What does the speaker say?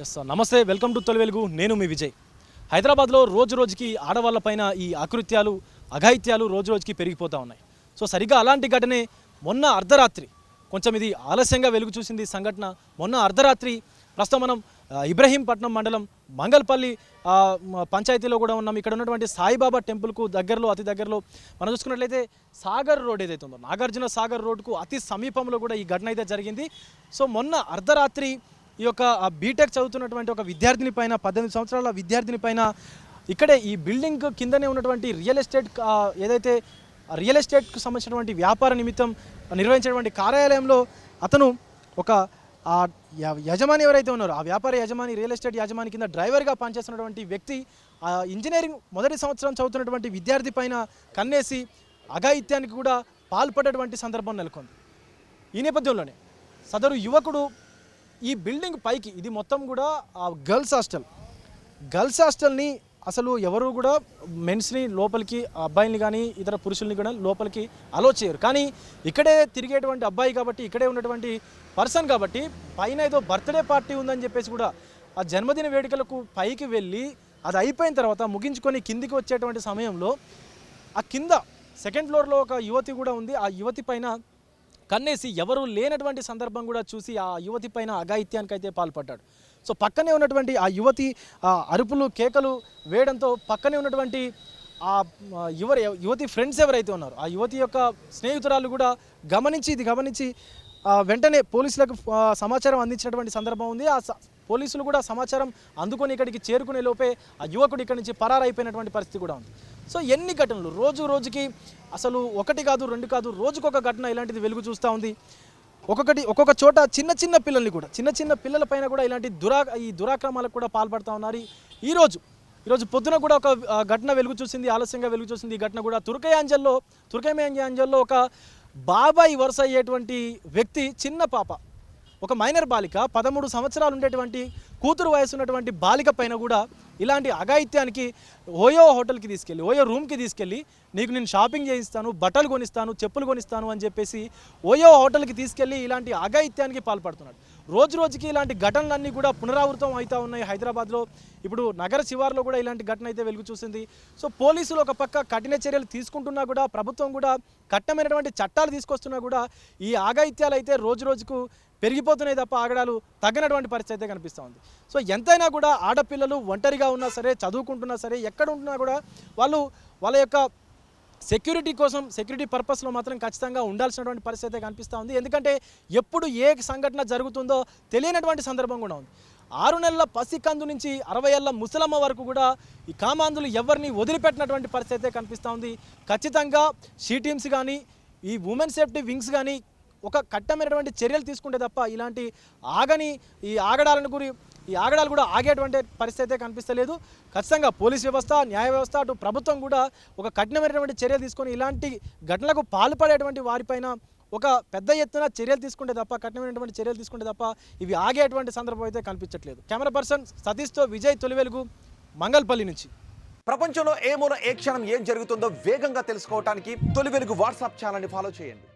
Yes నమస్తే, welcome to తొలి వెలుగు. నేను మీ విజయ్. హైదరాబాద్లో రోజు రోజుకి ఆడవాళ్ళపైన ఈ ఆకృత్యాలు అఘాయిత్యాలు రోజు రోజుకి పెరిగిపోతూ ఉన్నాయి. సో సరిగ్గా అలాంటి ఘటనే మొన్న అర్ధరాత్రి, కొంచెం ఇది ఆలస్యంగా వెలుగు చూసింది సంఘటన. మొన్న అర్ధరాత్రి ప్రస్తుతం మనం ఇబ్రహీంపట్నం మండలం మంగల్పల్లి పంచాయతీలో కూడా ఉన్నాం. ఇక్కడ ఉన్నటువంటి సాయిబాబా టెంపుల్కు దగ్గరలో, అతి దగ్గరలో మనం చూసుకున్నట్లయితే సాగర్ రోడ్ ఏదైతే ఉందో, నాగార్జున సాగర్ రోడ్కు అతి సమీపంలో కూడా ఈ ఘటన అయితే జరిగింది. సో మొన్న అర్ధరాత్రి ఈ యొక్క బీటెక్ చదువుతున్నటువంటి ఒక విద్యార్థిని పైన, 18 సంవత్సరాల విద్యార్థిని పైన ఇక్కడే ఈ బిల్డింగ్ కిందనే ఉన్నటువంటి ఏదైతే రియల్ ఎస్టేట్కు సంబంధించినటువంటి వ్యాపార నిమిత్తం నిర్వహించేటువంటి కార్యాలయంలో అతను ఒక యజమాని ఎవరైతే ఉన్నారో, ఆ వ్యాపార యజమాని, రియల్ ఎస్టేట్ యజమాని కింద డ్రైవర్గా పనిచేస్తున్నటువంటి వ్యక్తి ఇంజనీరింగ్ మొదటి సంవత్సరం చదువుతున్నటువంటి విద్యార్థి పైన కన్నేసి అఘాయిత్యానికి కూడా పాల్పడేటువంటి సందర్భం నెలకొంది. ఈ నేపథ్యంలోనే సదరు యువకుడు ఈ బిల్డింగ్ పైకి, ఇది మొత్తం కూడా గర్ల్స్ హాస్టల్ని అసలు ఎవరు కూడా మెన్స్ని లోపలికి, అబ్బాయిని కానీ ఇతర పురుషుల్ని కూడా లోపలికి అలో చేయరు. కానీ ఇక్కడే తిరిగేటువంటి అబ్బాయి కాబట్టి, ఇక్కడే ఉన్నటువంటి పర్సన్ కాబట్టి పైన ఏదో బర్త్డే పార్టీ ఉందని చెప్పేసి కూడా ఆ జన్మదిన వేడుకలకు పైకి వెళ్ళి అది అయిపోయిన తర్వాత ముగించుకొని కిందికి వచ్చేటువంటి సమయంలో ఆ కింద సెకండ్ ఫ్లోర్లో ఒక యువతి కూడా ఉంది. ఆ యువతి పైన కన్నేసి ఎవరు లేనటువంటి సందర్భం కూడా చూసి ఆ యువతి పైన అఘాయిత్యానికి అయితే పాల్పడ్డాడు. సో పక్కనే ఉన్నటువంటి ఆ యువతి అరుపులు కేకలు వేయడంతో పక్కనే ఉన్నటువంటి ఆ యువతి ఫ్రెండ్స్ ఎవరైతే ఉన్నారో, ఆ యువతి యొక్క స్నేహితురాలు కూడా గమనించి వెంటనే పోలీసులకు సమాచారం అందించినటువంటి సందర్భం ఉంది. పోలీసులు కూడా సమాచారం అందుకొని ఇక్కడికి చేరుకునే లోపే ఆ యువకుడు ఇక్కడి నుంచి పరారైపోయినటువంటి పరిస్థితి కూడా ఉంది. సో ఎన్ని ఘటనలు రోజుకి, అసలు ఒకటి కాదు రెండు కాదు, రోజుకొక ఘటన ఇలాంటిది వెలుగు చూస్తూ ఉంది. ఒక్కొక్క చోట చిన్న పిల్లల్ని కూడా, చిన్న పిల్లల పైన కూడా ఇలాంటి ఈ దురాక్రమాలకు కూడా పాల్పడుతూ ఉన్నారు. ఈరోజు పొద్దున కూడా ఒక ఘటన వెలుగు చూసింది, ఆలస్యంగా వెలుగు చూసింది. ఈ ఘటన కూడా తుర్కయాంజల్లో ఒక బాబాయి వరుస అయ్యేటువంటి వ్యక్తి, చిన్న పాప, ఒక మైనర్ బాలిక, 13 సంవత్సరాలు ఉండేటువంటి కూతురు వయసు ఉన్నటువంటి బాలిక పైన కూడా ఇలాంటి అఘాయిత్యానికి ఓయో హోటల్కి తీసుకెళ్ళి, ఓయో రూమ్కి తీసుకెళ్ళి, నీకు నేను షాపింగ్ చేయిస్తాను, బట్టలు కొనిస్తాను, చెప్పులు కొనిస్తాను అని చెప్పేసి ఓయో హోటల్కి తీసుకెళ్ళి ఇలాంటి అఘాయిత్యానికి పాల్పడుతున్నాడు. రోజుకి ఇలాంటి ఘటనలన్నీ కూడా పునరావృతం అవుతూ ఉన్నాయి హైదరాబాద్లో. ఇప్పుడు నగర శివార్లో కూడా ఇలాంటి ఘటన అయితే వెలుగు చూసింది. సో పోలీసులు ఒక పక్క కఠిన చర్యలు తీసుకుంటున్నా కూడా, ప్రభుత్వం కూడా కఠినమైనటువంటి చట్టాలు తీసుకొస్తున్నా కూడా ఈ అఘాయిత్యాలు అయితే రోజుకు పెరిగిపోతున్నాయి తప్ప ఆగడాలు తగ్గనటువంటి పరిస్థితి అయితే కనిపిస్తూ ఉంది. సో ఎంతైనా కూడా ఆడపిల్లలు ఒంటరిగా ఉన్నా సరే, చదువుకుంటున్నా సరే, ఎక్కడ ఉంటున్నా కూడా వాళ్ళ యొక్క సెక్యూరిటీ పర్పస్లో మాత్రం ఖచ్చితంగా ఉండాల్సినటువంటి పరిస్థితి అయితే కనిపిస్తూ ఉంది. ఎందుకంటే ఎప్పుడు ఏ సంఘటన జరుగుతుందో తెలియనటువంటి సందర్భం కూడా ఉంది. 6 నెలల పసికందు నుంచి 60 ఏళ్ల ముసలమ్మ వరకు కూడా ఈ కామాంధులు ఎవరిని వదిలిపెట్టినటువంటి పరిస్థితి అయితే కనిపిస్తూ ఉంది. ఖచ్చితంగా షీ టీమ్స్ కానీ, ఈ ఉమెన్ సేఫ్టీ వింగ్స్ కానీ ఒక కట్టమైనటువంటి చర్యలు తీసుకుంటే తప్ప ఇలాంటి ఈ ఆగడాలు కూడా ఆగేటువంటి పరిస్థితి అయితే కనిపిస్తలేదు. ఖచ్చితంగా పోలీస్ వ్యవస్థ, న్యాయ వ్యవస్థ, అటు ప్రభుత్వం కూడా ఒక కఠినమైనటువంటి చర్యలు తీసుకొని ఇలాంటి ఘటనలకు పాల్పడేటువంటి వారిపైన ఒక పెద్ద ఎత్తున కఠినమైనటువంటి చర్యలు తీసుకుంటే తప్ప ఇవి ఆగేటువంటి సందర్భం అయితే కనిపించట్లేదు. కెమెరా పర్సన్ సతీష్తో విజయ్, తొలి వెలుగు, మంగల్పల్లి నుంచి. ప్రపంచంలో ఏ క్షణం ఏం జరుగుతుందో వేగంగా తెలుసుకోవడానికి తొలి వెలుగు వాట్సాప్ ఛానల్ని ఫాలో చేయండి.